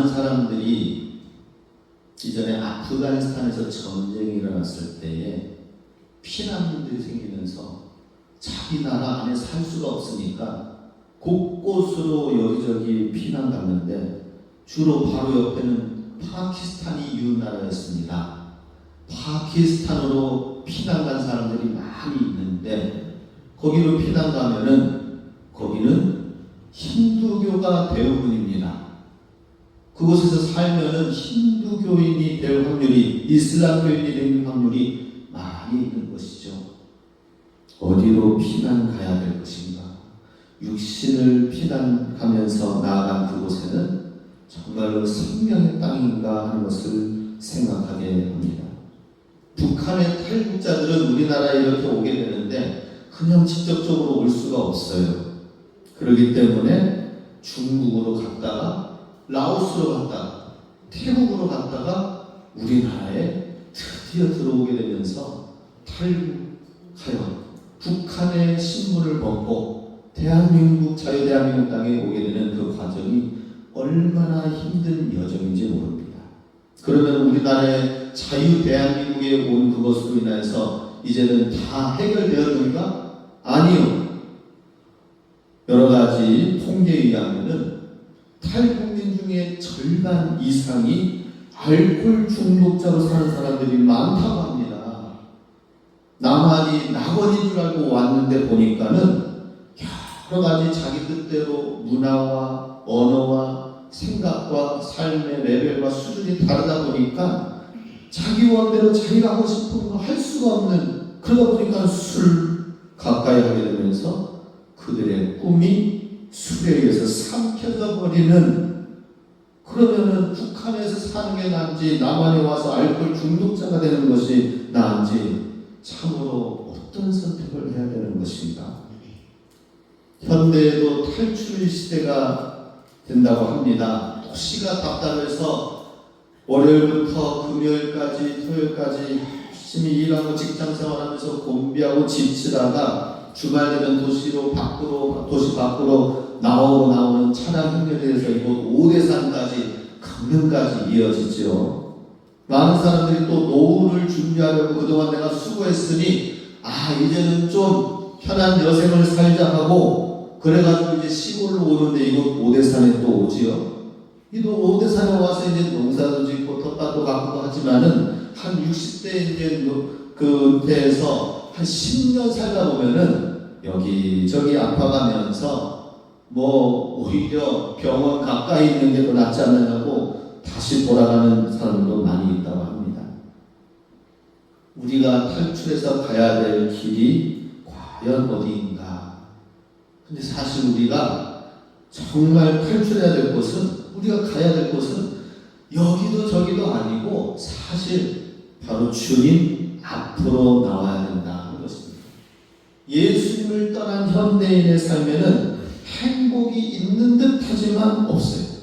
많은 사람들이 이전에 아프가니스탄에서 전쟁이 일어났을 때에 피난민들이 생기면서 자기 나라 안에 살 수가 없으니까 곳곳으로 여기저기 피난 갔는데 주로 바로 옆에는 파키스탄이 이웃나라였습니다. 파키스탄으로 피난 간 사람들이 많이 있는데 거기로 피난 가면은 거기는 힌두교가 대부분입니다. 그곳에서 살면은 힌두교인이 될 확률이, 이슬람교인이 될 확률이 많이 있는 것이죠. 어디로 피난 가야 될 것인가? 육신을 피난 가면서 나아간 그곳에는 정말로 생명의 땅인가 하는 것을 생각하게 합니다. 북한의 탈북자들은 우리나라에 이렇게 오게 되는데 그냥 직접적으로 올 수가 없어요. 그렇기 때문에 중국으로 갔다가 라오스로 갔다가 태국으로 갔다가 우리나라에 드디어 들어오게 되면서 탈북하여 북한의 신분을 벗고 대한민국, 자유대한민국 땅에 오게 되는 그 과정이 얼마나 힘든 여정인지 모릅니다. 그러면 우리나라의 자유대한민국에 온 그것으로 인해서 이제는 다 해결되었는가? 아니요. 여러 가지 통계에 의하면은 탈북민 중에 절반 이상이 알코올 중독자로 사는 사람들이 많다고 합니다. 나만이 낙원인 줄 알고 왔는데 보니까는 여러 가지 자기 뜻대로 문화와 언어와 생각과 삶의 레벨과 수준이 다르다 보니까 자기 원대로 자기가 하고 싶은 거 할 수가 없는, 그러다 보니까 술 가까이 하게 되면서 그들의 꿈이 술에 의해서 삼켜져 버리는, 그러면은 북한에서 사는 게 나은지 남한에 와서 알코올 중독자가 되는 것이 나은지 참으로 어떤 선택을 해야 되는 것인가? 현대에도 탈출 시대가 된다고 합니다. 도시가 답답해서 월요일부터 금요일까지 토요일까지 열심히 일하고 직장생활하면서 공비하고 지치다가 주말 되면 도시 밖으로 나오는 차량 행렬에서 이곳 오대산까지 강릉까지 이어지죠. 많은 사람들이 또 노후를 준비하려고 그동안 내가 수고했으니 이제는 좀 편한 여생을 살자 하고 그래가지고 이제 시골로 오는데 이곳 오대산에 또 오지요. 또 오대산에 와서 이제 농사도 짓고 텃밭도 가꾸고 하지만은 한 60대 이제 그때에서 한 10년 살다 보면은 여기저기 아파가면서 오히려 병원 가까이 있는 게 더 낫지 않느냐고 다시 돌아가는 사람도 많이 있다고 합니다. 우리가 탈출해서 가야 될 길이 과연 어디인가? 근데 사실 우리가 정말 탈출해야 될 곳은, 우리가 가야 될 곳은 여기도 저기도 아니고 사실 바로 주님 앞으로 나와야 된다 하는 것입니다. 예수님을 떠난 현대인의 삶에는 행복이 있는 듯 하지만 없어요.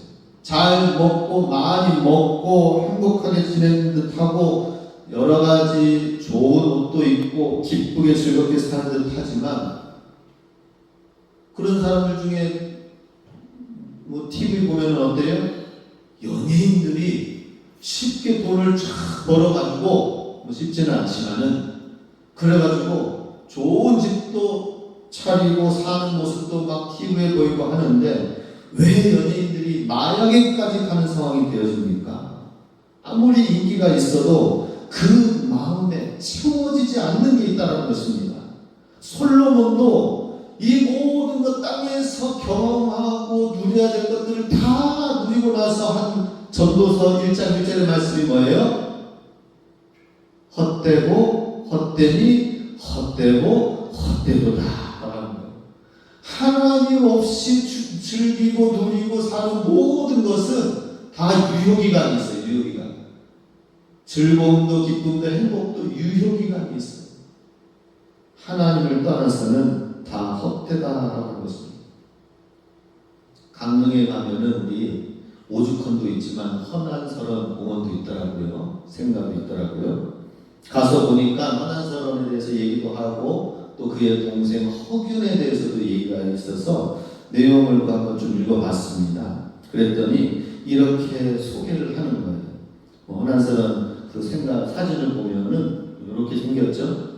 잘 먹고 많이 먹고 행복하게 지내는 듯 하고 여러 가지 좋은 옷도 입고 기쁘게 즐겁게 사는 듯 하지만 그런 사람들 중에 TV 보면 어때요? 연예인들이 쉽게 돈을 쫙 벌어가지고 쉽지는 않지만은 그래가지고 좋은 집도 차리고 사는 모습도 막 TV에 보이고 하는데 왜 연예인들이 마약에까지 가는 상황이 되어집니까? 아무리 인기가 있어도 그 마음에 채워지지 않는 게 있다는 것입니다. 솔로몬도 이 모든 것 땅에서 경험하고 누려야 될 것들을 다 누리고 나서 한 전도서 1장 1절의 말씀이 뭐예요? 헛되고 헛되니 헛되고 헛되도다 라는 거예요. 하나님 없이 즐기고 누리고 사는 모든 것은 다 유효기간이 있어요. 유효기간. 즐거움도 기쁨도 행복도 유효기간이 있어요. 하나님을 떠나서는 다 헛되다라는 것입니다. 강릉에 가면은 우리 오죽헌도 있지만 헌안설원 공원도 있더라고요. 생가도 있더라고요. 가서 보니까 헌안설원에 대해서 얘기도 하고 또 그의 동생 허균에 대해서도 얘기가 있어서 내용을 한번 좀 읽어봤습니다. 그랬더니 이렇게 소개를 하는 거예요. 허난설은 그 사진을 보면은 이렇게 생겼죠.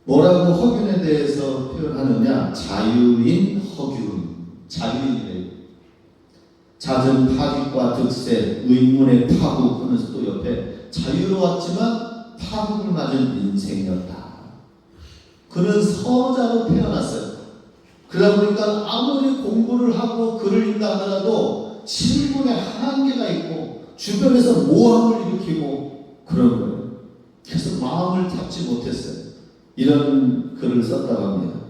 뭐라고 허균에 대해서 표현하느냐? 자유인 허균, 자유인이래요. 잦은 파직과 득세, 의문의 파국 하면서 또 옆에 자유로웠지만 파국을 맞은 인생이었다. 그는 서자로 태어났어요. 그러다 보니까 아무리 공부를 하고 글을 읽다 하더라도 신분의 한계가 있고 주변에서 모함을 일으키고 그런 거예요. 그래서 마음을 잡지 못했어요. 이런 글을 썼다고 합니다.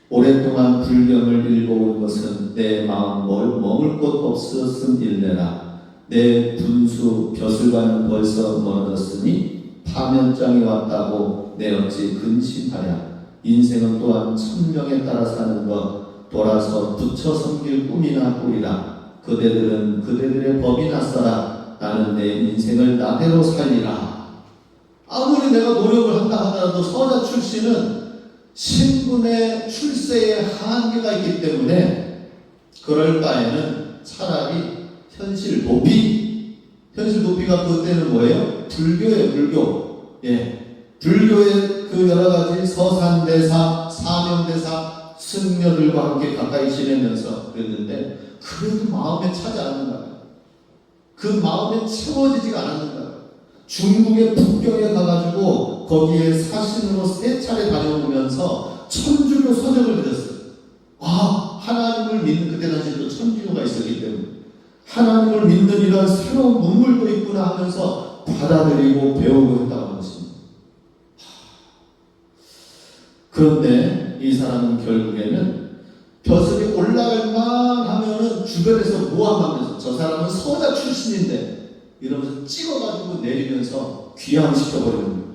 오랫동안 불경을 읽어온 것은 내 마음 머물 곳 없었음 일래라. 내 분수 벼슬과는 벌써 멀어졌으니 파면장이 왔다고 내 어찌 근심하랴. 인생은 또한 천명에 따라 사는 것, 돌아서 부처 섬길 꿈이나 꾸리라. 그대들은 그대들의 법이 낯설아. 나는 내 인생을 나대로 살리라. 아무리 내가 노력을 한다 하더라도 서자 출신은 신분의 출세에 한계가 있기 때문에 그럴 바에는 차라리 현실 도피가 그때는 뭐예요? 불교예요, 불교. 예. 불교의 그 여러 가지 서산대사, 사명대사, 승려들과 함께 가까이 지내면서 그랬는데 그래도 마음에 차지 않는 거예요. 그 마음에 채워지지가 않는 거예요. 중국의 북경에 가가지고 거기에 사신으로 3차례 다녀오면서 천주교 서적을 들었어요. 하나님을 믿는, 그때 당시 또 천주교가 있었기 때문에 하나님을 믿는 이런 새로운 문물도 있구나 하면서 받아들이고 배우고 했다고 하는 것입니다. 그런데 이 사람은 결국에는 벼슬이 올라갈 만 하면은 주변에서 모함하면서 저 사람은 서자 출신인데 이러면서 찍어가지고 내리면서 귀양시켜버리는 거예요.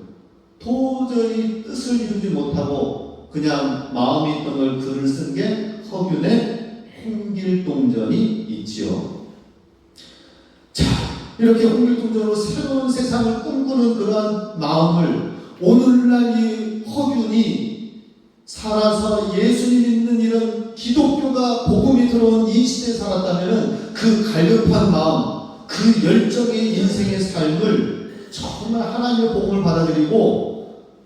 도저히 뜻을 이루지 못하고 그냥 마음이 있던 걸 글을 쓴 게 허균의 홍길동전이 있지요. 자, 이렇게 홍길동전으로 새로운 세상을 꿈꾸는 그러한 마음을 오늘날 이 허균이 살아서 예수님 믿는 이런 기독교가 복음이 들어온 이 시대에 살았다면 그 갈급한 마음, 그 열정의 인생의 삶을 정말 하나님의 복음을 받아들이고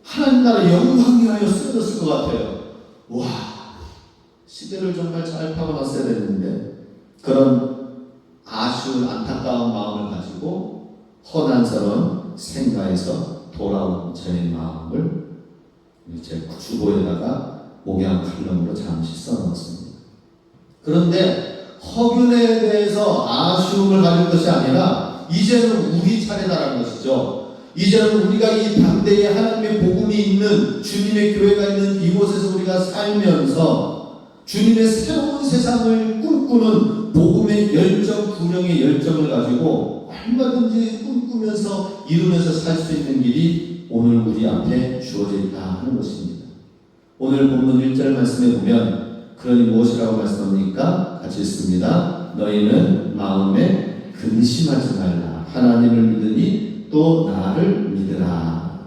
하나님 나라 영광 위하여 쓰여졌을 것 같아요. 와, 시대를 정말 잘 타고났어야 됐는데 그런 아쉬운 안타까운 마음을 가지고 허난스러운 생가에서 돌아온 저의 마음을 제 주보에다가 목양 칼럼으로 잠시 써놓았습니다. 그런데 허균에 대해서 아쉬움을 가질 것이 아니라 이제는 우리 차례다라는 것이죠. 이제는 우리가 이 당대에 하나님의 복음이 있는 주님의 교회가 있는 이곳에서 우리가 살면서 주님의 새로운 세상을 꿈꾸는 복음의 열정, 구령의 열정을 가지고 얼마든지 꿈꾸면서 이루면서 살 수 있는 길이 오늘 우리 앞에 주어져 있다 하는 것입니다. 오늘 본문 1절 말씀에 보면 그러니 무엇이라고 말씀합니까? 같이 읽습니다. 너희는 마음에 근심하지 말라. 하나님을 믿으니 또 나를 믿으라.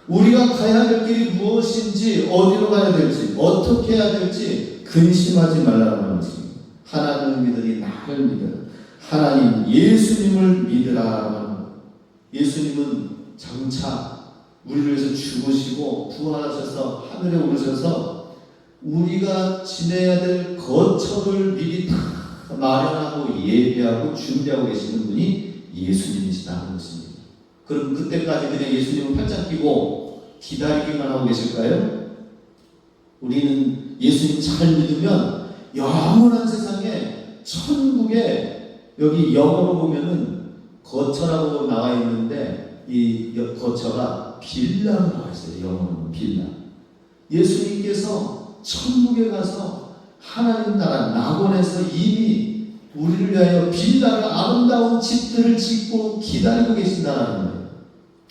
우리가 가야 할 길이 무엇인지, 어디로 가야 될지, 어떻게 해야 될지 근심하지 말라는 말씀입니다. 하나님을 믿으니 나를 믿으라. 하나님 예수님을 믿으라. 예수님은 장차 우리를 위해서 죽으시고 부활하셔서 하늘에 오르셔서 우리가 지내야 될 거처를 미리 다 마련하고 예비하고 준비하고 계시는 분이 예수님이시다 하는 것입니다. 그럼 그때까지 그냥 예수님을 팔짱 끼고 기다리기만 하고 계실까요? 우리는 예수님 잘 믿으면 영원한 세상에 천국에, 여기 영어로 보면은 거처라고 나와 있는데 이 거처가 빌라로 나와 있어요. 영어로는 빌라. 예수님께서 천국에 가서 하나님 나라 낙원에서 이미 우리를 위하여 빌라를, 아름다운 집들을 짓고 기다리고 계신다는 거예요.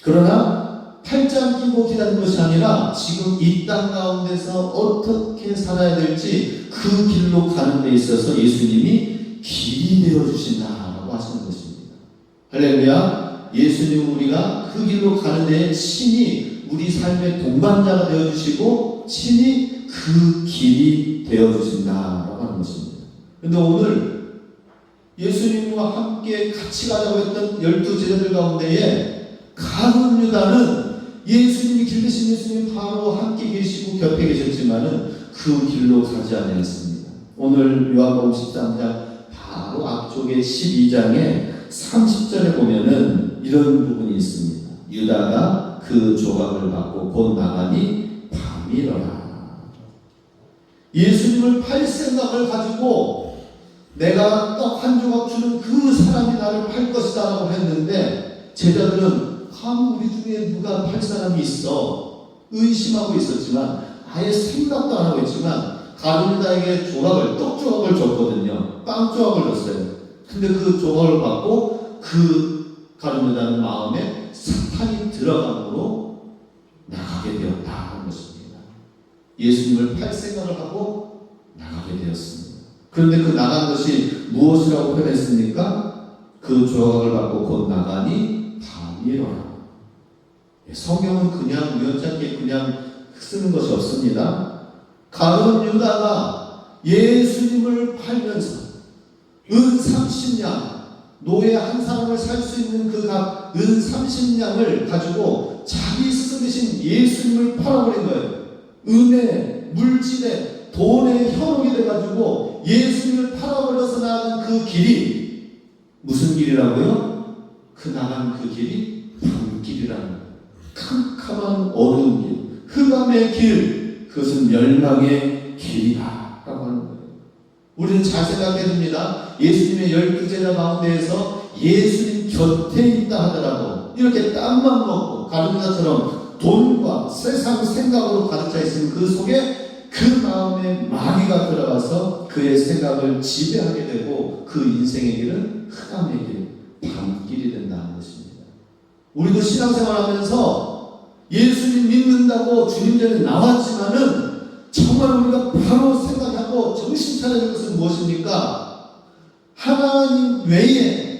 그러나 팔짱 끼고 기다리는 것이 아니라 지금 이 땅 가운데서 어떻게 살아야 될지 그 길로 가는 데 있어서 예수님이 길이 되어주신다라고 하시는 것입니다. 할렐루야. 예수님, 우리가 그 길로 가는 데에 친히 우리 삶의 동반자가 되어주시고 친히 그 길이 되어주신다라고 하는 것입니다. 그런데 오늘 예수님과 함께 같이 가자고 했던 12제자들 가운데에 가룟 유다는 예수님이 길 대신 예수님이 바로 함께 계시고 곁에 계셨지만은 그 길로 가지 아니했습니다. 오늘 요한복음 13장 바로 앞쪽에 12장에 30절에 보면은 이런 부분이 있습니다. 유다가 그 조각을 받고 곧 나가니 밤이러라. 예수님을 팔 생각을 가지고 내가 떡 한 조각 주는 그 사람이 나를 팔 것이다 라고 했는데 제자들은 우리 중에 누가 팔 사람이 있어 의심하고 있었지만 아예 생각도 안 하고 있지만 가룟 유다에게 조각을 떡 조각을 줬거든요. 빵 조각을 줬어요. 근데 그 조각을 받고 그 가룟 유다는 마음에 사탄이 들어감으로 나가게 되었다 하는 것입니다. 예수님을 팔 생각을 하고 나가게 되었습니다. 그런데 그 나간 것이 무엇이라고 표현했습니까? 그 조각을 받고 곧 나가니 밤이로라. 성경은 그냥 우연찮게 그냥 쓰는 것이 없습니다. 가룟 유다가 예수님을 팔면서 은 30냥 노예 한 사람을 살 수 있는 그 값 은 30냥을 가지고 자기 스스로 대신 예수님을 팔아버린 거예요. 은에 물질에 돈에 현혹이 돼가지고 예수님을 팔아버려서 나간 그 길이 무슨 길이라고요? 그 나간 그 길이 밤길이라는 거예요. 캄캄한 어두운 길, 흑암의 길, 그것은 멸망의 길이다 라고 하는 거예요. 우리는 잘 생각해야 됩니다. 예수님의 12제자 가운데에서 예수님 곁에 있다 하더라도 이렇게 땀만 먹고 가룟 유다처럼 돈과 세상 생각으로 가득 차 있으면 그 속에 그 마음에 마귀가 들어가서 그의 생각을 지배하게 되고 그 인생의 길은 흑암의 길, 밤길이 된다는 것입니다. 우리도 신앙생활하면서 예수님 믿는다고 주님 전에 나왔지만은 정말 우리가 바로 생각하고 정신 차려야 될 것은 무엇입니까? 하나님 외에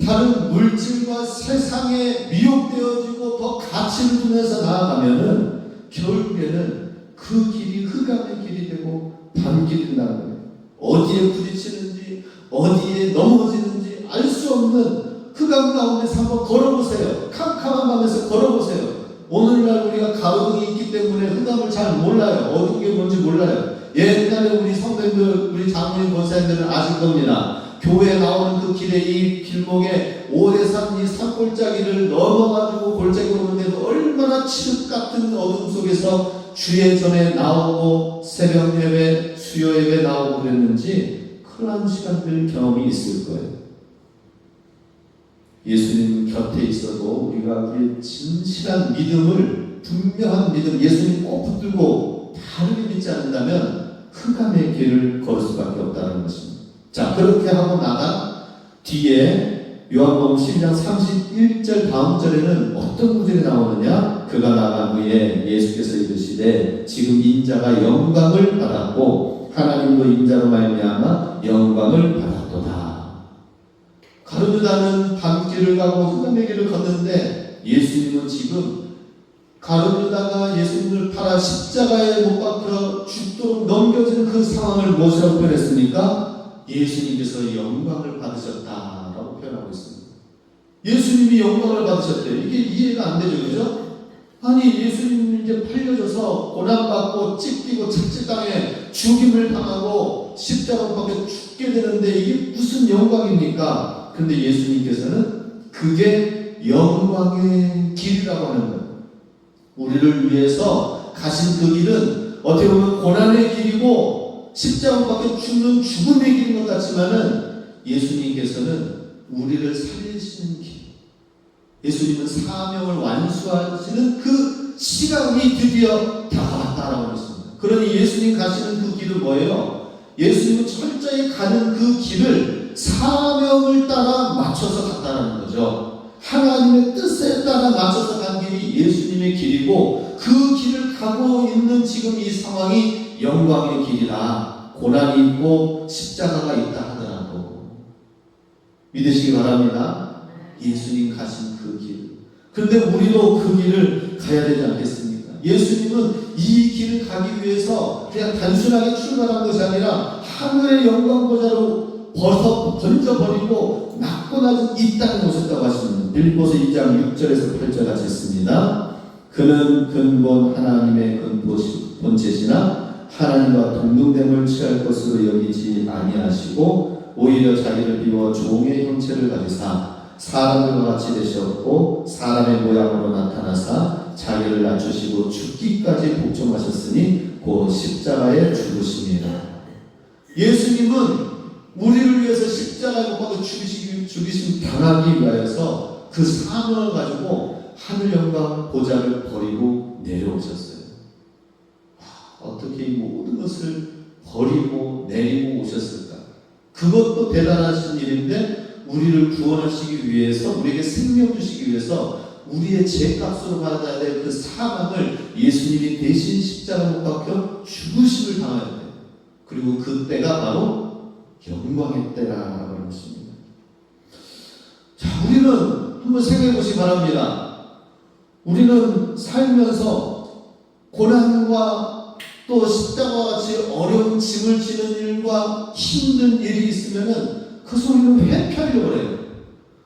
다른 물질과 세상에 미혹되어지고 더 가치를 두면서 나아가면은 결국에는 그 길이 흑암의 길이 되고 밤길이 된다는 거예요. 어디에 부딪히는지 어디에 넘어지는지 알 수 없는 흑암 가운데서 한번 걸어보세요. 캄캄한 밤에서 걸어보세요. 오늘날 우리가 가로등이 있기 때문에 흑암을 잘 몰라요. 어두운 게 뭔지 몰라요. 옛날에 우리 성도님들, 우리 장로님, 권사님들은 아실 겁니다. 교회에 나오는 그 길에 이 길목에 오래산 이 산골짜기를 넘어가지고 골짜기 오는데도 얼마나 칠흑 같은 어둠 속에서 주의 전에 나오고 새벽 예배, 수요 예배 나오고 그랬는지 그런 시간들 경험이 있을 거예요. 예수님 곁에 있어도 우리가 우리의 진실한 믿음을, 분명한 믿음, 예수님 꼭 붙들고 다르게 믿지 않는다면 흑암의 길을 걸을 수밖에 없다는 것입니다. 자, 그렇게 하고 나간 뒤에 요한복음 12장 31절 다음 절에는 어떤 구절이 나오느냐? 그가 나간 후에 예수께서 이르시되 지금 인자가 영광을 받았고 하나님도 인자로 말미암아 영광을 받았도다. 가룟 유다는 밤길을 가고 흑암의 길을 걷는데 예수님은 지금 가룟 유다가 예수님을 팔아 십자가에 못 박혀 죽도록 넘겨지는 그 상황을 무엇이라고 표현했습니까? 예수님께서 영광을 받으셨다라고 표현하고 있습니다. 예수님이 영광을 받으셨대요. 이게 이해가 안 되죠, 그죠? 아니 예수님이 이제 팔려져서 고난받고 찢기고 착질당해 죽임을 당하고 십자가 밖에 죽게 되는데 이게 무슨 영광입니까? 근데 예수님께서는 그게 영광의 길이라고 하는 거예요. 우리를 위해서 가신 그 길은 어떻게 보면 고난의 길이고 십자가 밖에 죽는 죽음의 길인 것 같지만은 예수님께서는 우리를 살리시는 길, 예수님은 사명을 완수하시는 그 시간이 드디어 다가왔다라고 했습니다. 그러니 예수님 가시는 그 길은 뭐예요? 예수님은 철저히 가는 그 길을 사명을 따라 맞춰서 갔다는 거죠. 하나님의 뜻에 따라 맞춰서 간 길이 예수님의 길이고 그 길을 가고 있는 지금 이 상황이 영광의 길이다. 고난이 있고 십자가가 있다 하더라도 믿으시기 바랍니다. 예수님 가신 그 길. 그런데 우리도 그 길을 가야 되지 않겠습니까? 예수님은 이 길을 가기 위해서 그냥 단순하게 출발한 것이 아니라 하늘의 영광 보좌로 번져버리고 낮고 낮은 이 땅에 오셨다고 하십니다. 빌립보서 2장 6절에서 8절 같이 있습니다. 그는 근본 하나님의 본체시나 하나님과 동등됨을 취할 것으로 여기지 아니하시고 오히려 자기를 비워 종의 형체를 가지사 사람들과 같이 되셨고 사람의 모양으로 나타나사 자기를 낮추시고 죽기까지 복종하셨으니 곧 십자가에 죽으심이라. 예수님은 우리를 위해서 십자가에 못 박혀 죽이심 당하기 위하여서 그 사명을 가지고 하늘 영광 보좌를 버리고 내려오셨어요. 어떻게 이 모든 것을 버리고 내리고 오셨을까? 그것도 대단하신 일인데 우리를 구원하시기 위해서, 우리에게 생명 주시기 위해서 우리의 죄값으로 받아야 될 그 사망을 예수님이 대신 십자가 못 박혀 죽으심을 당해야 돼요. 그리고 그 때가 바로 영광의 때라고 하는 것입니다. 자, 우리는 한번 생각해 보시기 바랍니다. 우리는 살면서 고난과 또 십자가와 같이 어려운 짐을 지는 일과 힘든 일이 있으면은 그것을 우리는 회피하려고 해요.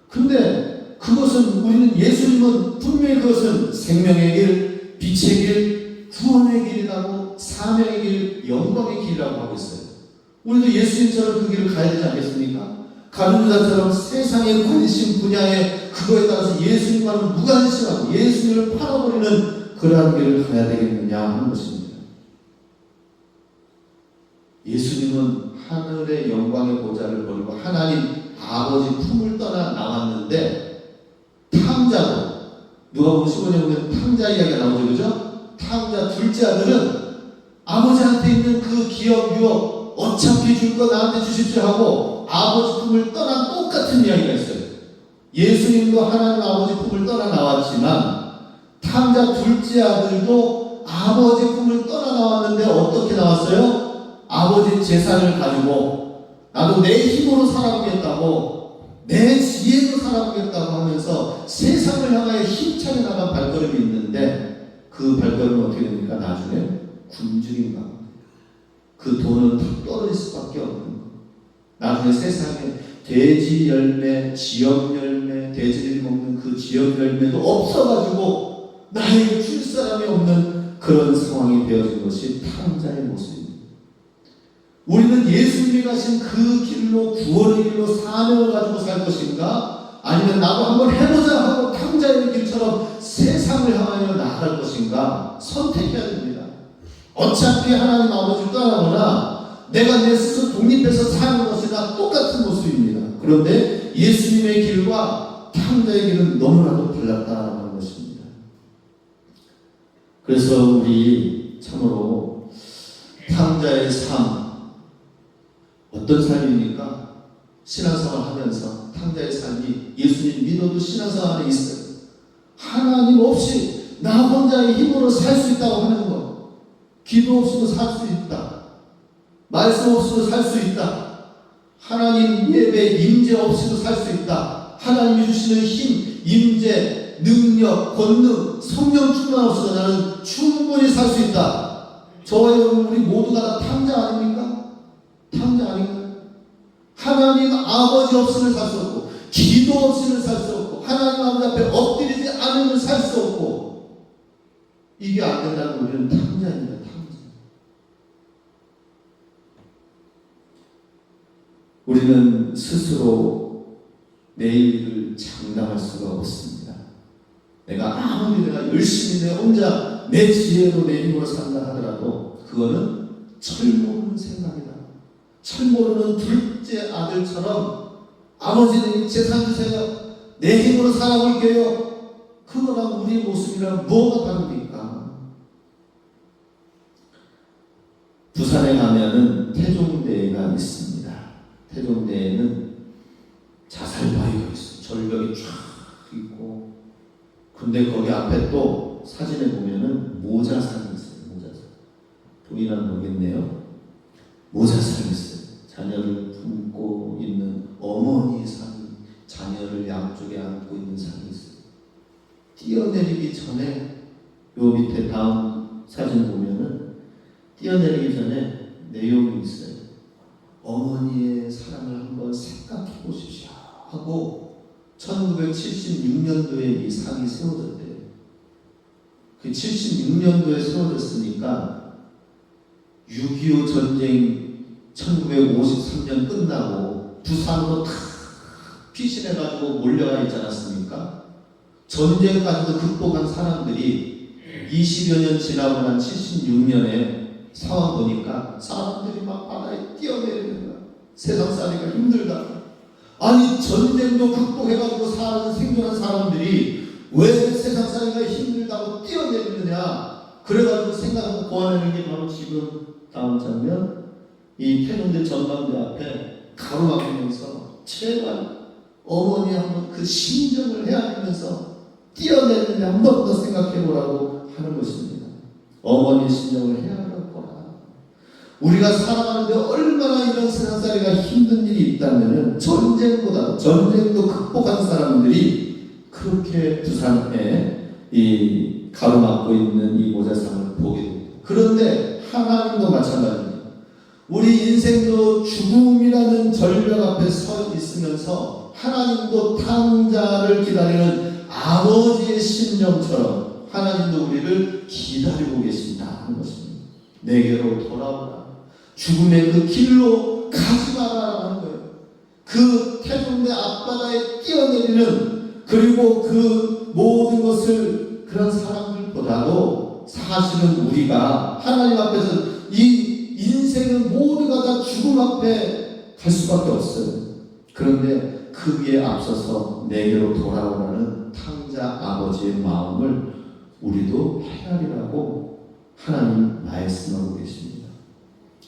근데 그것은 우리는 예수님은 분명히 그것은 생명의 길, 빛의 길, 구원의 길이라고, 사명의 길, 영광의 길이라고 하고 있어요. 우리도 예수님처럼 그 길을 가야 되지 않겠습니까? 가룟유다처럼 세상의 관심 분야에 그거에 따라서 예수님과는 무관심하고 예수님을 팔아버리는 그러한 길을 가야 되겠느냐 하는 것입니다. 예수님은 하늘의 영광의 보좌를 버리고 하나님 아버지 품을 떠나 나왔는데 탕자로, 누가 보면 15년 보면 탕자 이야기가 나오죠, 그죠? 탕자 둘째 아들은 아버지한테 있는 그 기업, 유업 어차피 줄 거 나한테 주십시오 하고 아버지 품을 떠난 똑같은 이야기가 있어요. 예수님도 하나님 아버지 품을 떠나 나왔지만 탕자 둘째 아들도 아버지 품을 떠나 나왔는데 어떻게 나왔어요? 아버지 재산을 가지고 나도 내 힘으로 살아보겠다고, 내 지혜로 살아보겠다고 하면서 세상을 향하여 힘차게 나간 발걸음이 있는데 그 발걸음은 어떻게 됩니까? 나중에 굶주림과 그 돈은 다 떨어질 수밖에 없는 거. 나중에 세상에 돼지 열매, 지역 열매, 돼지들이 먹는 그 지역 열매도 없어가지고 나에게 줄 사람이 없는 그런 상황이 되어진 것이 탕자의 모습입니다. 우리는 예수님이 가신 그 길로, 구원의 길로 사명을 가지고 살 것인가? 아니면 나도 한번 해보자 하고 탕자의 길처럼 세상을 향하여 나아갈 것인가? 선택해야 됩니다. 어차피 하나님 아버지를 떠나거나 내가 내 스스로 독립해서 사는 것이나 똑같은 모습입니다. 그런데 예수님의 길과 탕자의 길은 너무나도 달랐다는 것입니다. 그래서 우리 참으로 탕자의 삶, 어떤 삶입니까? 신앙생활 하면서 탕자의 삶이, 예수님 믿어도 신앙생활 안에 있어요. 하나님 없이 나 혼자의 힘으로 살 수 있다고 하는 것, 기도 없이도 살 수 있다, 말씀 없이도 살 수 있다, 하나님 예배 임재 없이도 살 수 있다, 하나님이 주시는 힘, 임재, 능력, 권능, 성령 충만 없이도 나는 충분히 살 수 있다. 저와 여러분 우리 모두가 다 탕자 아닙니까? 탕자 아닌가요? 하나님 아버지 없이는 살 수 없고, 기도 없이는 살 수 없고, 하나님 아버지 앞에 엎드리지 않으면 살 수 없고, 이게 안 된다는 우리는 탕자입니다. 우리는 스스로 내일을 장담할 수가 없습니다. 아무리 내가 열심히 내 혼자 내 지혜로 내 힘으로 산다 하더라도 그거는 철모르는 생각이다. 철모르는 둘째 아들처럼 아버지는 재산 주세요, 내 힘으로 살아볼게요. 그거랑 우리 모습이랑 뭐가 다릅니까? 부산에 가면은 태종대가 있습니다. 태종대에는 자살바위가 있어요. 절벽이 쫙 있고, 근데 거기 앞에 또 사진에 보면은 모자산이 있어요. 모자산. 보이나 모르겠네요. 모자산이 있어요. 자녀를 품고 있는 어머니 산이, 자녀를 양쪽에 안고 있는 산이 있어요. 뛰어내리기 전에, 요 밑에 다음 사진 보면은 뛰어내리기 전에 내용이 있어요. 어머니의 사랑을 한번 생각해 보십시오 하고 1976년도에 이 상이 세워졌대요. 그 76년도에 세워졌으니까 6.25 전쟁 1953년 끝나고 부산으로 탁 피신해가지고 몰려가 있지 않았습니까? 전쟁까지도 극복한 사람들이 20여 년 지나고 난 76년에 상황 보니까 사람들이 막 바다에 뛰어내리는 거야. 세상 살기가 힘들다. 아니 전쟁도 극복해가지고 생존한 사람들이 왜 세상 살기가 힘들다고 뛰어내리느냐. 그래가지고 생각하고 보아내는 게 바로 지금 다음 장면, 이 태릉대 전망대 앞에 가로막히면서 제발 어머니 한번 그 심정을 헤아리면서 뛰어내리는데 한 번 더 생각해보라고 하는 것입니다. 어머니의 심정을 헤아려보라. 우리가 살아가는데 얼마나 이런 세상살이가 힘든 일이 있다면 전쟁도 극복한 사람들이 그렇게 부산에 이 가로막고 있는 이 모자상을 보게 됩니다. 그런데 하나님도 마찬가지입니다. 우리 인생도 죽음이라는 절벽 앞에 서 있으면서 하나님도 탕자를 기다리는 아버지의 심정처럼 하나님도 우리를 기다리고 계신다 하는 것입니다. 내게로 돌아오라. 죽음의 그 길로 가지 마라 하는 거예요. 그 태종대 앞바다에 뛰어내리는, 그리고 그 모든 것을 그런 사람들보다도 사실은 우리가 하나님 앞에서 이 인생은 모두가 다 죽음 앞에 갈 수밖에 없어요. 그런데 그 위에 앞서서 내게로 돌아오라는 탕자 아버지의 마음을 우리도 헤아리라고 하나님 말씀하고 계십니다.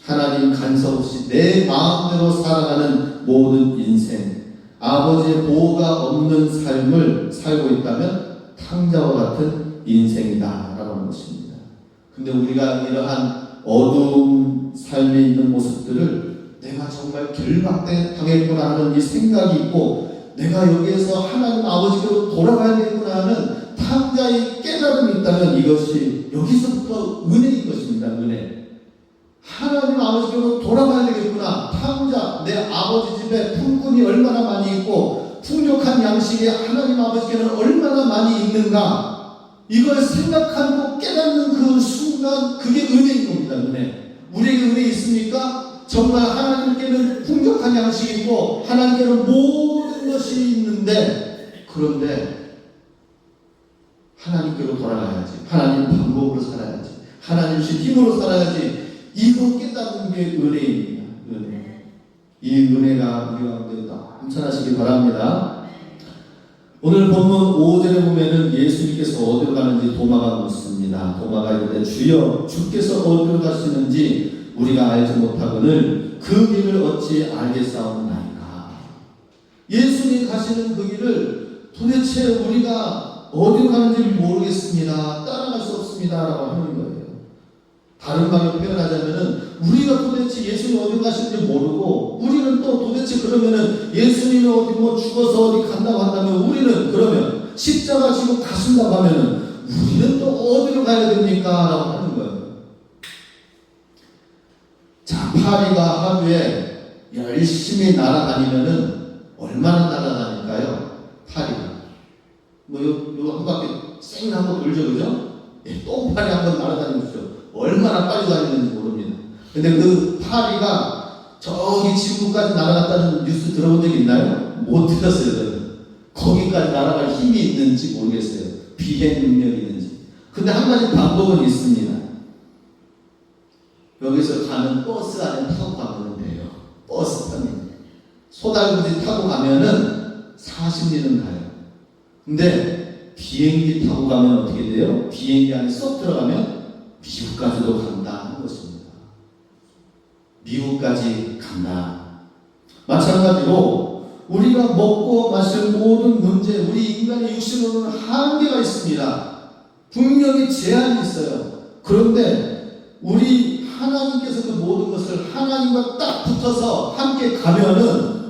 하나님 간섭 없이 내 마음대로 살아가는 모든 인생, 아버지의 보호가 없는 삶을 살고 있다면 탕자와 같은 인생이다 라고 하는 것입니다. 근데 우리가 이러한 어두운 삶에 있는 모습들을 내가 정말 결박당했구나 하는 이 생각이 있고, 내가 여기에서 하나님 아버지께로 돌아가야겠구나 하는 탕자의 깨달음이 있다면 이것이 여기서부터 은혜인 것입니다. 은혜. 하나님 아버지께로 돌아가야 되겠구나. 탕자, 내 아버지 집에 품꾼이 얼마나 많이 있고 풍족한 양식이 하나님 아버지께는 얼마나 많이 있는가, 이걸 생각하고 깨닫는 그 순간, 그게 은혜인 겁니다. 은혜. 우리에게 은혜 있습니까? 정말 하나님께는 풍족한 양식이 있고 하나님께는 모든 것이 있는데, 그런데 하나님께로 돌아가야지, 하나님 방법으로 살아야지, 하나님 신 힘으로 살아야지, 이거 깨닫는 게 은혜입니다. 은혜. 이 은혜가 우리 가운데 넘쳐나시기 바랍니다. 오늘 본문 5절에 보면은 예수님께서 어디로 가는지 도마가 묻습니다. 도마가 이르되 주여 주께서 어디로 가시는지 우리가 알지 못하거늘 그 길을 어찌 알겠사옵나이까. 예수님 가시는 그 길을 도대체 우리가 어디로 가는지 모르겠습니다, 따라갈 수 없습니다 라고 하는 거예요. 다른 말로 표현하자면은 우리가 도대체 예수님 어디 가시는지 모르고, 우리는 또 도대체 그러면은 예수님이 어디 죽어서 어디 간다고 한다면, 우리는 그러면 십자가 지고 가신다고 하면은 우리는 또 어디로 가야 됩니까? 라고 하는 거예요. 자, 파리가 하루에 열심히 날아다니면은 얼마나 날아다닐까요? 파리가 요 한 바퀴 쌩 한번 돌죠, 그죠? 똥파리 한번 날아다니죠. 얼마나 빨리 다니는지 모릅니다. 근데 그 파리가 저기 지구까지 날아갔다는 뉴스 들어본 적 있나요? 못 들었어요. 저는. 거기까지 날아갈 힘이 있는지 모르겠어요. 비행 능력이 있는지. 근데 한 가지 방법은 있습니다. 여기서 가는 버스 안에 타고 가면 돼요. 버스 타면. 소달구지 타고 가면은 40리는 가요. 근데 비행기 타고 가면 어떻게 돼요? 비행기 안에 쏙 들어가면 미국까지도 간다 하는 것입니다. 미국까지 간다. 마찬가지로 우리가 먹고 마실 모든 문제, 우리 인간의 육신으로는 한계가 있습니다. 분명히 제한이 있어요. 그런데 우리 하나님께서 그 모든 것을 하나님과 딱 붙어서 함께 가면은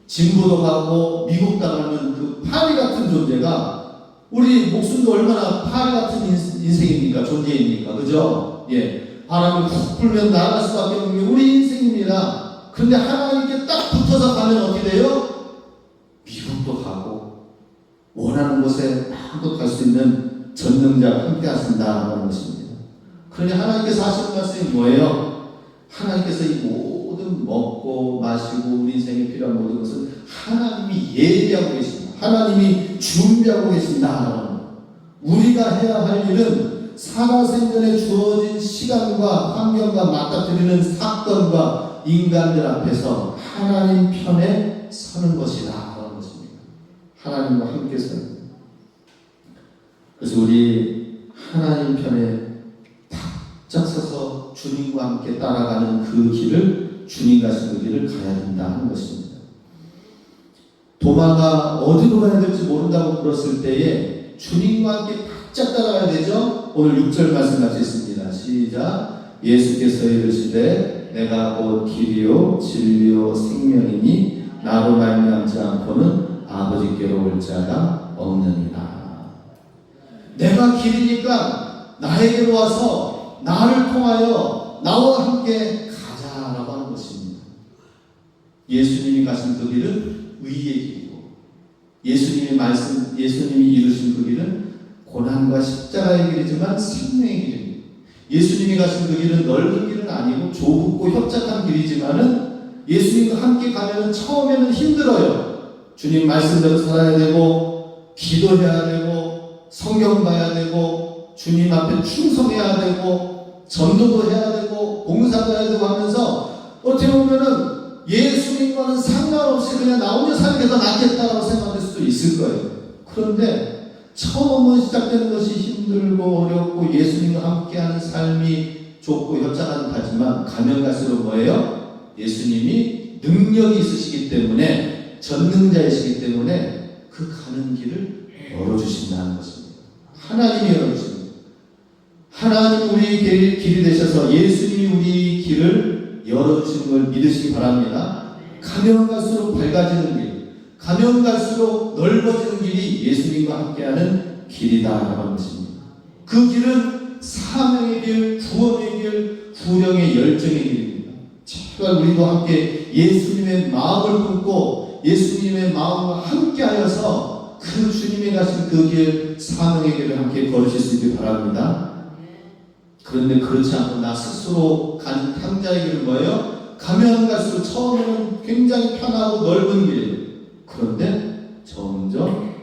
진보도 가고 미국도 가는 그 파리 같은 존재가, 우리 목숨도 얼마나 파리 같은 인생입니까? 존재입니까? 그죠? 예. 바람이 훅 불면 나갈 수밖에 없는 게 우리 인생입니다. 그런데 하나님께 딱 붙어서 가면 어떻게 돼요? 미국도 가고 원하는 곳에 마음껏 갈 수 있는 전능자가 함께 하신다는 것입니다. 그러니 하나님께서 하시는 말씀이 뭐예요? 하나님께서 이 모든 먹고 마시고 우리 인생에 필요한 모든 것을 하나님이 예비하고 계신다. 하나님이 준비하고 계신다. 우리가 해야 할 일은 살아생전에 주어진 시간과 환경과 맞닥뜨리는 사건과 인간들 앞에서 하나님 편에 서는 것이다. 라는 것입니다. 하나님과 함께 서는 것. 그래서 우리 하나님 편에 바짝 서서 주님과 함께 따라가는 그 길을, 주님 가신 그 길을 가야 된다 하는 것입니다. 도마가 어디로 가야 될지 모른다고 물었을 때에 주님과 함께 바짝 따라가야 되죠. 오늘 6절 말씀 같이 있습니다. 시작. 예수께서 이르시되 내가 곧 길이요 진리요 생명이니 나로 말미암지 않고는 아버지께로 올 자가 없느니라. 내가 길이니까 나에게로 와서 나를 통하여 나와 함께 가자라고 하는 것입니다. 예수님이 가신 그 길은 의의 길이고 예수님이 이루신 그 길은 고난과 십자가의 길이지만 생명의 길입니다. 예수님이 가신 그 길은 넓은 길은 아니고 좁고 협착한 길이지만은 예수님과 함께 가면은 처음에는 힘들어요. 주님 말씀대로 살아야 되고 기도해야 되고 성경 봐야 되고 주님 앞에 충성해야 되고 전도도 해야 되고 봉사도 해야 되고 하면서 어떻게 보면은 예수님과는 상관없이 그냥 나 혼자 사는 게 더 낫겠다라고 생각할 수도 있을 거예요. 그런데 처음은 시작되는 것이 힘들고 어렵고 예수님과 함께하는 삶이 좁고 협착은 하지만 가면 갈수록 뭐예요? 예수님이 능력이 있으시기 때문에 전능자이시기 때문에 그 가는 길을 열어주신다는 것입니다. 하나님이 열어주십니다. 하나님이 우리의 길이 되셔서 예수님이 우리 길을 열어주시는 걸 믿으시기 바랍니다. 가면 갈수록 밝아지는 길, 가면 갈수록 넓어지는 길이 예수님과 함께하는 길이다라고 하는 것입니다. 그 길은 사명의 길, 구원의 길, 구령의 열정의 길입니다. 제발 우리도 함께 예수님의 마음을 품고 예수님의 마음과 함께하여서 그 주님이 가신 그 길, 사명의 길을 함께 걸으실 수 있길 바랍니다. 그런데 그렇지 않고 나 스스로 가는 탕자의 길은 뭐예요? 가면 갈수록 처음에는 굉장히 편하고 넓은 길이에요. 그런데 점점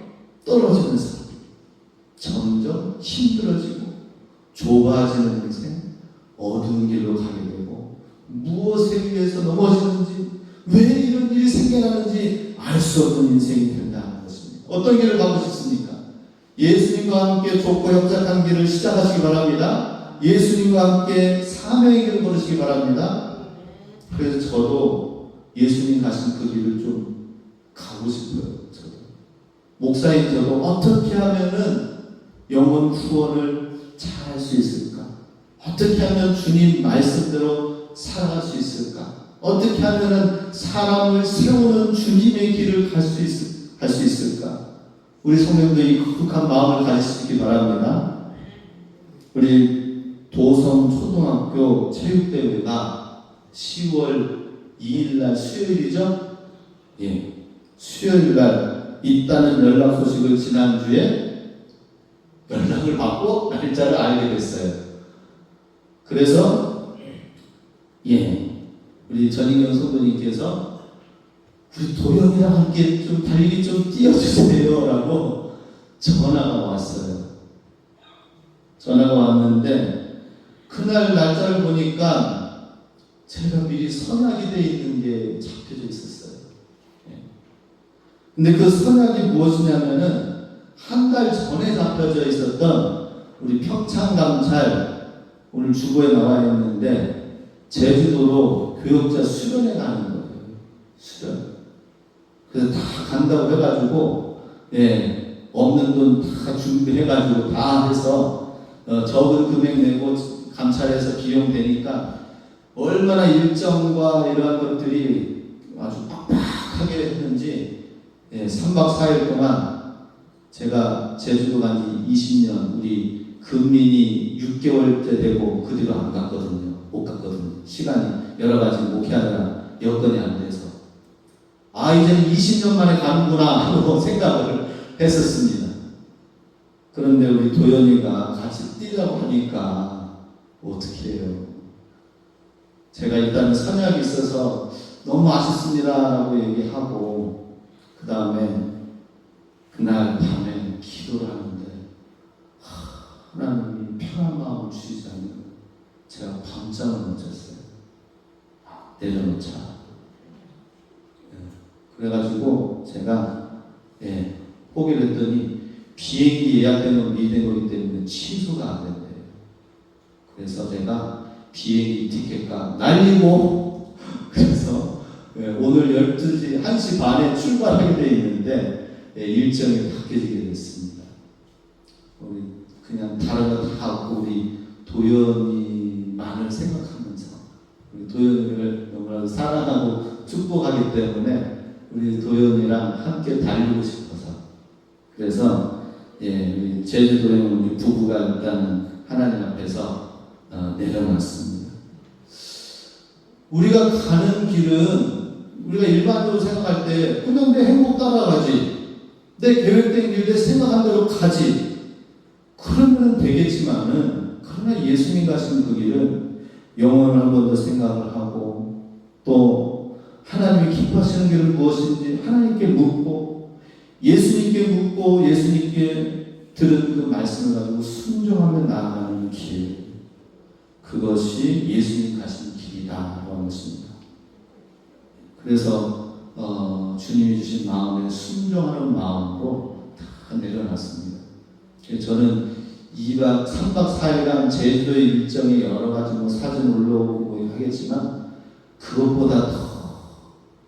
떨어지면서 점점 힘들어지고 좁아지는 인생, 어두운 길로 가게 되고 무엇에 의해서 넘어지는지 왜 이런 일이 생겨나는지 알 수 없는 인생이 된다는 것입니다. 어떤 길을 가고 싶습니까? 예수님과 함께 좁고 협착한 길을 시작하시기 바랍니다. 예수님과 함께 사명의 길을 걸으시기 바랍니다. 그래서 저도 예수님 가신 그 길을 좀 가고 싶어요. 저도. 목사인 저도 어떻게 하면은 영혼 구원을 잘 할 수 있을까? 어떻게 하면 주님 말씀대로 살아갈 수 있을까? 어떻게 하면은 사람을 세우는 주님의 길을 갈 수 있을까? 우리 성도님들이 거룩한 마음을 가지시기 바랍니다. 우리 도성 초등학교 체육대회가 10월 2일날 수요일이죠? 예. 수요일날 있다는 연락 소식을 지난주에 연락을 받고 날짜를 알게 됐어요. 그래서 우리 전인경 성도님께서 우리 도영이랑 함께 좀 달리기 좀 뛰어주세요 라고 전화가 왔어요. 전화가 왔는데 그날 날짜를 보니까 제가 미리 선약이 되어 있는 게 잡혀져 있었어요. 근데 그 선약이 무엇이냐면은 한 달 전에 잡혀져 있었던 우리 평창감찰 오늘 주보에 나와 있는데 제주도로 교역자 수련회 가는 거예요. 수련. 그래서 다 간다고 해가지고 없는 돈 다 준비해가지고 다 해서 적은 금액 내고 감찰해서 비용 되니까 얼마나 일정과 이러한 것들이 아주 빡빡하게 했는지 3박 4일 동안 제가 제주도 간 지 20년 우리 금민이 6개월째 되고 그 뒤로 안 갔거든요. 못 갔거든요. 시간이 여러 가지 목회하느라 여건이 안 돼서 이제는 20년 만에 가는구나 하고 생각을 했었습니다. 그런데 우리 도연이가 같이 뛰자고 하니까 어떻게 해요? 제가 일단 선약이 있어서 너무 아쉽습니다 라고 얘기하고 그 다음에 그날 밤에 기도를 하는데 하나님이 편한 마음을 주시지 않는 제가 밤잠을 못 잤어요. 내려놓자. 그래가지고 제가 포기를 했더니 비행기 예약된 건 미된 거기 때문에 취소가 안 된대요. 그래서 제가 비행기 티켓값 날리고 그래서 오늘 12시, 1시 반에 출발하게 되어 있는데 일정이 바뀌게 됐습니다. 우리 그냥 다른 거 다 하고 우리 도연이만을 생각하면서 우리 도연이를 너무나도 사랑하고 축복하기 때문에 우리 도연이랑 함께 달리고 싶어서 그래서 우리 제주도에 우리 부부가 일단 하나님 앞에서 내려놨습니다. 우리가 가는 길은 우리가 일반적으로 생각할 때 그냥 내 행복 따라가지 내 계획된 길 내 생각한 대로 가지 그러면 되겠지만은 그러나 예수님 가신 그 길은 영혼을 한 번 더 생각을 하고 또 하나님이 기뻐하시는 길은 무엇인지 하나님께 묻고 예수님께 묻고 예수님께 들은 그 말씀을 가지고 순종하며 나아가는 길 그것이 예수님 가신 길이다라고 하는 것입니다. 그래서 주님이 주신 마음에 순종하는 마음으로 다 내려놨습니다. 저는 2박 3박 4일간 제주도의 일정이 여러 가지 사진 올라오고 하겠지만 그것보다 더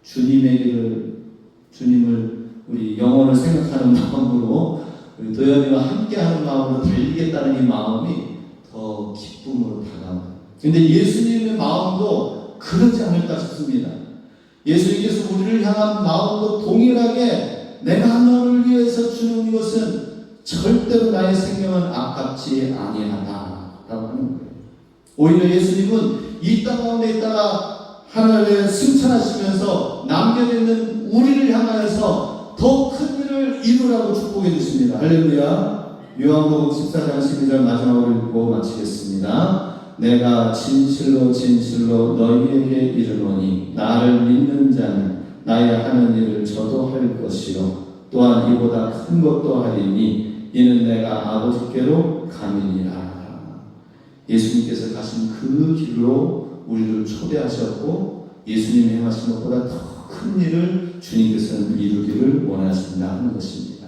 주님을 우리 영혼을 생각하는 마음으로 우리 도연이와 함께하는 마음으로 달리겠다는 이 마음이 더 기쁨으로 다가와요. 그런데 예수님의 마음도 그러지 않을까 싶습니다. 예수님께서 우리를 향한 마음도 동일하게 내가 너를 위해서 주는 것은 절대로 나의 생명은 아깝지 아니하다라고 하는 거예요. 오히려 예수님은 이 땅 가운데 있다가 하나님을 승천하시면서 남겨있는 우리를 향하여서 더 큰 일을 이루라고 축복해 주십니다. 할렐루야. 요한복음 14장 12절 마지막으로 읽고 마치겠습니다. 내가 진실로 진실로 너희에게 이르노니 나를 믿는 자는 나의 하는 일을 저도 할 것이요 또한 이보다 큰 것도 하리니 이는 내가 아버지께로 감이니라. 예수님께서 가신 그 길로 우리를 초대하셨고 예수님이 행하신 것보다 더 큰 일을 주님께서는 이루기를 원하신다 하는 것입니다.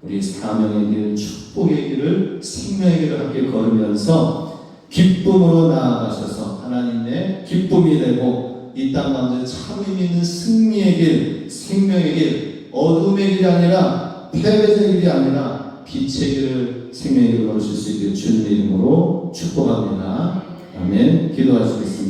우리 사명의 길, 축복의 길을 생명의 길을 함께 걸으면서 기쁨으로 나아가셔서 하나님의 기쁨이 되고 이 땅 가운데 참 의미 있는 승리의 길, 생명의 길, 어둠의 길이 아니라 패배의 길이 아니라 빛의 길을 생명의 길을 걸으실 수 있게 주님의 이름으로 축복합니다. 아멘. 기도하시겠습니다.